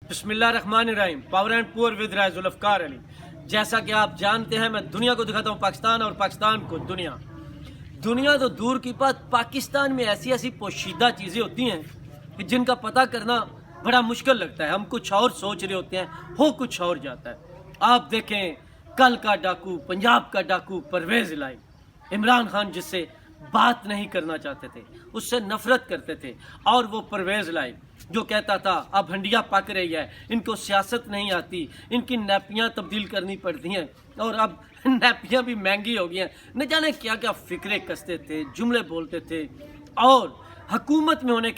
बिस्मिल्लाह रहमान रहीम। Power and poor with Rai Zulfikar Ali. जैसा कि आप जानते हैं, मैं दुनिया को दिखाता हूँ पाकिस्तान और पाकिस्तान को दुनिया। दुनिया तो दूर की बात, पाकिस्तान में ऐसी ऐसी पोशीदा चीज़ें होती हैं कि जिनका पता करना बड़ा मुश्किल लगता है। हम कुछ और सोच रहे होते हैं, हो कुछ और जाता है। आप देखें, कल का डाकू, पंजाब का डाकू परवेज़ इलाही, इमरान खान जिससे बात नहीं करना चाहते थे, उससे नफरत करते थे, और वो परवेज़ इलाही जो कहता था अब हंडिया पक रही है, इनको सियासत नहीं आती, इनकी नैपियाँ तब्दील करनी पड़ती हैं, और अब नैपियाँ भी महंगी हो गई हैं। न जाने क्या क्या फ़िक्रे कसते थे, जुमले बोलते थे। और हुकूमत में होने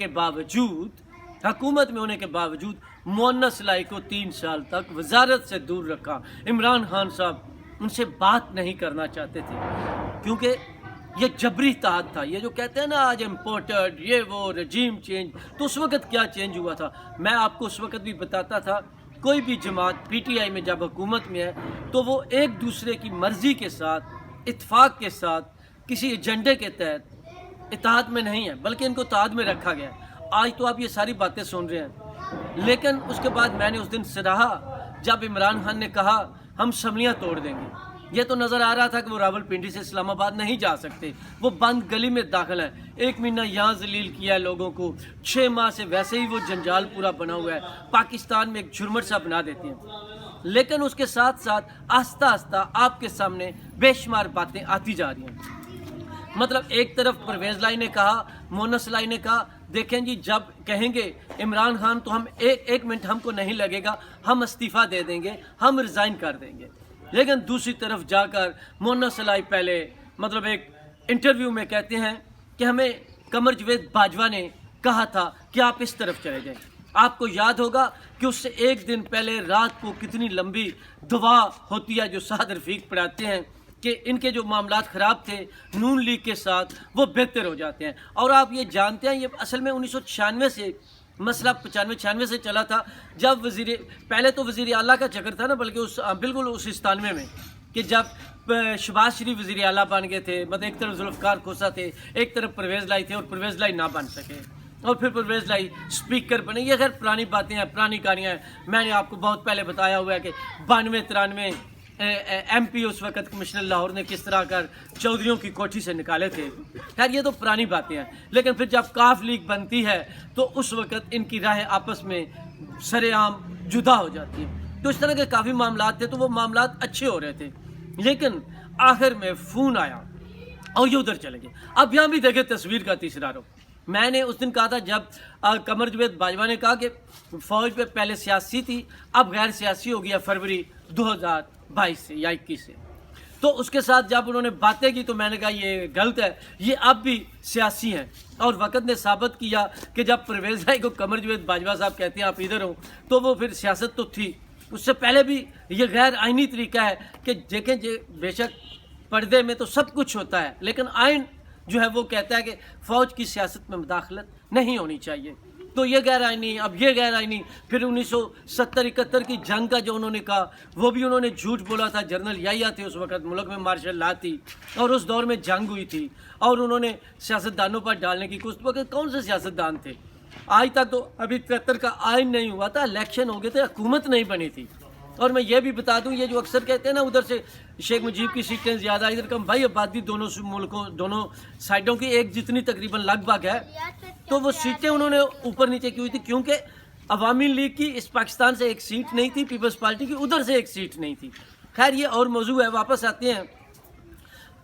के बावजूद मुअन्नस इलाही को 3 साल तक वजारत से दूर रखा। इमरान खान साहब उनसे बात नहीं करना चाहते थे, क्योंकि ये जबरी इत्तेहाद था। ये जो कहते हैं ना आज इम्पोर्टेड, ये वो रजीम चेंज, तो उस वक़्त क्या चेंज हुआ था मैं आपको उस वक़्त भी बताता था। कोई भी जमात पीटीआई में जब हुकूमत में है तो वो एक दूसरे की मर्ज़ी के साथ, इत्तेफाक के साथ, किसी एजेंडे के तहत इत्तेहाद में नहीं है, बल्कि इनको इत्तेहाद में रखा गया है। आज तो आप ये सारी बातें सुन रहे हैं, लेकिन उसके बाद मैंने उस दिन सराहा जब इमरान खान ने कहा हम असम्बलियाँ तोड़ देंगे। ये तो नज़र आ रहा था कि वो रावलपिंडी से इस्लामाबाद नहीं जा सकते, वो बंद गली में दाखिल है। 1 महीना यहाँ जलील किया है लोगों को, 6 माह से वैसे ही वो जंजाल पूरा बना हुआ है, पाकिस्तान में एक झुरमट सा बना देती हैं। लेकिन उसके साथ साथ आस्ता आस्ता आपके सामने बेशुमार बातें आती जा रही हैं। मतलब एक तरफ परवेज़ इलाही ने कहा, मुअन्नस इलाही ने कहा, देखें जी जब कहेंगे इमरान खान तो हम एक मिनट हमको नहीं लगेगा, हम इस्तीफ़ा दे देंगे, हम रिज़ाइन कर देंगे। लेकिन दूसरी तरफ जाकर मुअन्नस इलाही पहले मतलब एक इंटरव्यू में कहते हैं कि हमें कमर जावेद बाजवा ने कहा था कि आप इस तरफ चले जाएं। आपको याद होगा कि उससे एक दिन पहले रात को कितनी लंबी दुआ होती है जो साद रफ़ीक पढ़ाते हैं कि इनके जो मामलात ख़राब थे नून लीग के साथ वो बेहतर हो जाते हैं। और आप ये जानते हैं, ये असल में 1996 से मसला 95-96 से चला था, जब पहले तो वज़ीर आला का चक्कर था ना, बल्कि बिल्कुल उस 97 में कि जब शहबाज शरीफ वज़ीर आला बन गए थे। मतलब एक तरफ जुल्फ़िकार खोसा थे, एक तरफ परवेज़ इलाही थे, और परवेज़ इलाही ना बन सके, और फिर परवेज़ इलाही स्पीकर बने। ये खैर पुरानी बातें हैं, पुरानी कहानियाँ हैं। मैंने आपको बहुत पहले बताया हुआ है कि 92-93 MP उस वक़्त कमिश्नर लाहौर ने किस तरह कर चौधरीयों की कोठी से निकाले थे। खैर ये तो पुरानी बातें हैं। लेकिन फिर जब काफ लीग बनती है तो उस वक़्त इनकी राहें आपस में सरेआम जुदा हो जाती हैं। तो इस तरह के काफ़ी मामलात थे, तो वो मामलात अच्छे हो रहे थे। लेकिन आखिर में फ़ोन आया और ये उधर चले गए। अब यहाँ भी देखें तस्वीर का तीसरा रुख। मैंने उस दिन कहा था जब कमर जावेद बाजवा ने कहा कि फ़ौज पे पहले सियासी थी, अब गैर सियासी हो गया फरवरी 2022 से या 21 से। तो उसके साथ जब उन्होंने बातें की तो मैंने कहा ये गलत है, ये अब भी सियासी हैं। और वक़्त ने साबित किया कि जब परवेज़ इलाही को कमर जावेद बाजवा साहब कहते हैं आप इधर हो, तो वो फिर सियासत तो थी। उससे पहले भी ये गैर आइनी तरीका है कि देखें बेशक पर्दे में तो सब कुछ होता है, लेकिन आइन जो है वो कहता है कि फ़ौज की सियासत में मुदाखलत नहीं होनी चाहिए। तो ये गैर आइनी, अब ये गैर आइनी। फिर 1970-71 की जंग का जो उन्होंने कहा वो भी उन्होंने झूठ बोला था। जनरल याहिया थे उस वक़्त, मुल्क में मार्शल लॉ थी और उस दौर में जंग हुई थी, और उन्होंने सियासतदानों पर डालने की कोशिश। वक्त कौन से सियासतदान थे? आज तक तो अभी 73 का आइन नहीं हुआ था, इलेक्शन हो गए थे, हुकूमत नहीं बनी थी। और मैं ये भी बता दूं, ये जो अक्सर कहते हैं ना उधर से शेख मुजीब की सीटें ज़्यादा, इधर कम, भाई आबादी दोनों मुल्कों दोनों साइडों की एक जितनी तकरीबन लगभग है। तो वो सीटें उन्होंने ऊपर नीचे की हुई थी, क्योंकि अवामी लीग की इस पाकिस्तान से एक सीट नहीं थी, पीपल्स पार्टी की उधर से एक सीट नहीं थी। खैर ये और मौजू है, वापस आते हैं।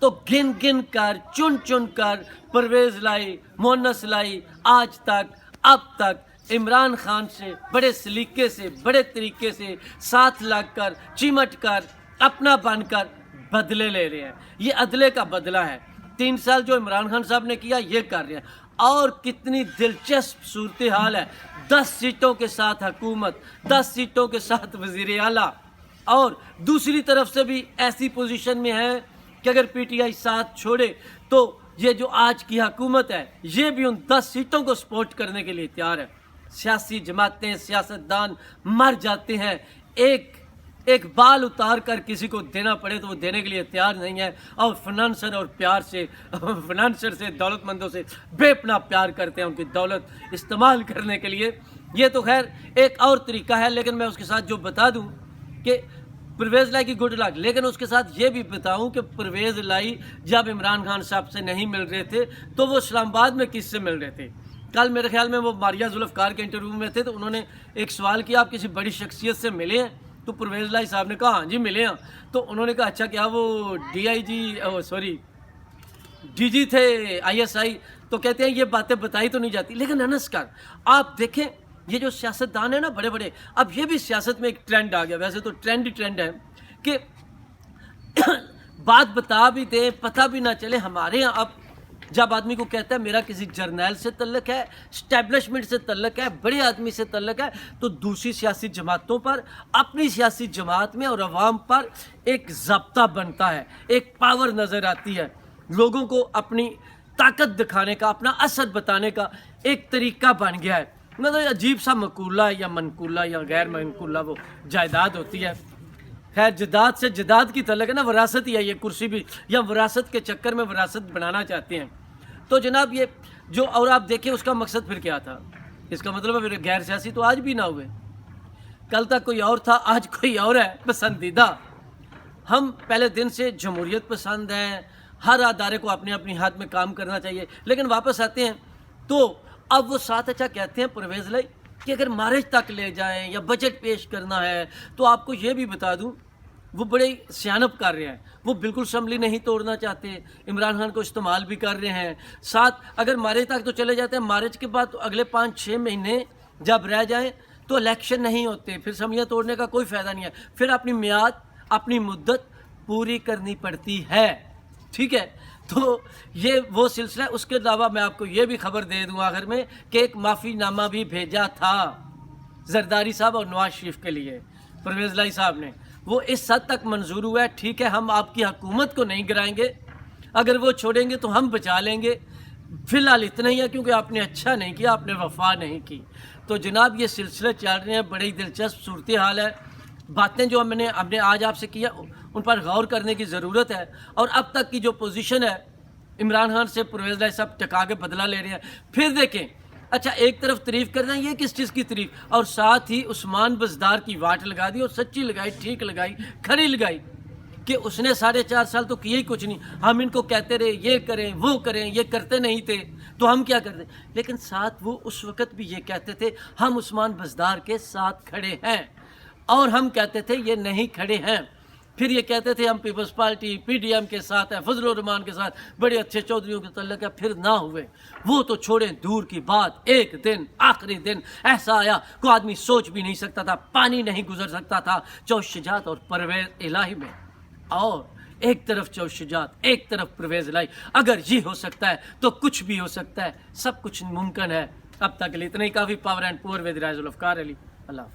तो गिन गिन कर, चुन चुन कर परवेज़ इलाही, मुअन्नस इलाही आज तक, अब तक इमरान खान से बड़े सलीके से, बड़े तरीके से साथ लग कर, चिमट कर, अपना बनकर बदले ले रहे हैं। ये अदले का बदला है। 3 साल जो इमरान खान साहब ने किया ये कर रहे हैं। और कितनी दिलचस्प सूरत हाल है, 10 सीटों के साथ हुकूमत, 10 सीटों के साथ वज़ीर आला, और दूसरी तरफ से भी ऐसी पोजीशन में है कि अगर पीटीआई साथ छोड़े तो ये जो आज की हुकूमत है ये भी उन 10 सीटों को सपोर्ट करने के लिए तैयार है। सियासी जमातें, सियासतदान मर जाते हैं, एक बाल उतार कर किसी को देना पड़े तो वो देने के लिए तैयार नहीं है। और फाइनेंसर और प्यार से फाइनेंसर से, दौलतमंदों से बेपनाह प्यार करते हैं, उनकी दौलत इस्तेमाल करने के लिए। یہ تو خیر ایک اور طریقہ ہے، لیکن میں اس کے ساتھ جو بتا دوں کہ پرویز لائی کی گڈ لک، لیکن اس کے ساتھ یہ بھی بتاؤں کہ پرویز لائی جب عمران خان صاحب سے نہیں مل رہے تھے تو وہ اسلام آباد میں کس سے مل رہے تھے؟ کل میرے خیال میں وہ ماریہ ذوالفقار کے انٹرویو میں تھے، تو انہوں نے ایک سوال کیا آپ کسی بڑی شخصیت سے ملے ہیں؟ تو پرویز لائی صاحب نے کہا ہاں جی ملے ہیں. تو انہوں نے کہا اچھا کیا وہ ڈی جی تھے ISI؟ تو کہتے ہیں یہ باتیں بتائی تو نہیں جاتی. لیکن انس کر آپ دیکھیں یہ جو سیاستدان ہیں نا بڑے بڑے، اب یہ بھی سیاست میں ایک ٹرینڈ آ گیا، ویسے تو ٹرینڈ ہے کہ بات بتا بھی دیں پتہ بھی نہ چلے. ہمارے یہاں اب جب آدمی کو کہتا ہے میرا کسی جرنیل سے تعلق ہے، اسٹیبلشمنٹ سے تعلق ہے، بڑے آدمی سے تعلق ہے، تو دوسری سیاسی جماعتوں پر، اپنی سیاسی جماعت میں اور عوام پر ایک ضابطہ بنتا ہے، ایک پاور نظر آتی ہے. لوگوں کو اپنی طاقت دکھانے کا، اپنا اثر بتانے کا ایک طریقہ بن گیا ہے. مطلب عجیب سا مقولہ یا منقولہ یا غیر منقولہ وہ جائیداد ہوتی ہے. خیر جداد سے جداد کی تعلق ہے نا، وراثت ہی ہے یہ کرسی بھی، یا وراثت کے چکر میں وراثت بنانا چاہتے ہیں. تو جناب یہ جو، اور آپ دیکھیں اس کا مقصد پھر کیا تھا؟ اس کا مطلب ہے پھر غیر سیاسی تو آج بھی نہ ہوئے. کل تک کوئی اور تھا، آج کوئی اور ہے پسندیدہ. ہم پہلے دن سے جمہوریت پسند ہیں، ہر ادارے کو اپنے اپنی حد میں کام کرنا چاہیے. لیکن واپس آتے ہیں تو اب وہ ساتھ اچھا کہتے ہیں پرویز لائی کہ اگر مارج تک لے جائیں یا بجٹ پیش کرنا ہے تو آپ کو یہ بھی بتا دوں وہ بڑے سیانپ کر رہے ہیں. وہ بالکل اسمبلی نہیں توڑنا چاہتے، عمران خان کو استعمال بھی کر رہے ہیں. ساتھ اگر مارج تک تو چلے جاتے ہیں، مارج کے بعد تو اگلے 5-6 مہینے جب رہ جائیں تو الیکشن نہیں ہوتے، پھر اسمبلیاں توڑنے کا کوئی فائدہ نہیں ہے. پھر اپنی میعاد، اپنی مدت پوری کرنی پڑتی ہے. ٹھیک ہے، تو یہ وہ سلسلہ ہے. اس کے علاوہ میں آپ کو یہ بھی خبر دے دوں آخر میں کہ ایک معافی نامہ بھی بھیجا تھا زرداری صاحب اور نواز شریف کے لیے پرویز لائی صاحب نے. وہ اس حد تک منظور ہوا ہے. ٹھیک ہے، ہم آپ کی حکومت کو نہیں گرائیں گے، اگر وہ چھوڑیں گے تو ہم بچا لیں گے. فی الحال اتنا ہی ہے کیونکہ آپ نے اچھا نہیں کیا، آپ نے وفا نہیں کی. تو جناب یہ سلسلے چل رہے ہیں، بڑی دلچسپ صورتحال ہے. باتیں جو ہم نے آج آپ سے کیا ان پر غور کرنے کی ضرورت ہے. اور اب تک کی جو پوزیشن ہے عمران خان سے پرویز لائی صاحب ٹکا کے بدلہ لے رہے ہیں. پھر دیکھیں اچھا ایک طرف تعریف کرنا ہے، یہ کس چیز کی تعریف، اور ساتھ ہی عثمان بزدار کی واٹ لگا دی، اور سچی لگائی، ٹھیک لگائی، کھری لگائی کہ اس نے 4.5 سال تو کیا ہی کچھ نہیں. ہم ان کو کہتے رہے یہ کریں وہ کریں، یہ کرتے نہیں تھے تو ہم کیا کرتے. لیکن ساتھ وہ اس وقت بھی یہ کہتے تھے ہم عثمان بزدار کے ساتھ کھڑے ہیں، اور ہم کہتے تھے یہ نہیں کھڑے ہیں. پھر یہ کہتے تھے ہم پیپلز پارٹی PDM کے ساتھ ہیں، فضل الرحمان کے ساتھ، بڑے اچھے چودھریوں کے تعلق ہے. پھر نہ ہوئے وہ تو چھوڑیں دور کی بات. ایک دن آخری دن ایسا آیا کوئی آدمی سوچ بھی نہیں سکتا تھا، پانی نہیں گزر سکتا تھا چوش شجاعت اور پرویز الہی میں. اور ایک طرف چوش شجاعت، ایک طرف پرویز الہی. اگر یہ ہو سکتا ہے تو کچھ بھی ہو سکتا ہے، سب کچھ ممکن ہے. اب تک کے لیے اتنا ہی کافی. پاور اینڈ پور ود رائے ذوالفقار علی. اللہ حافظ.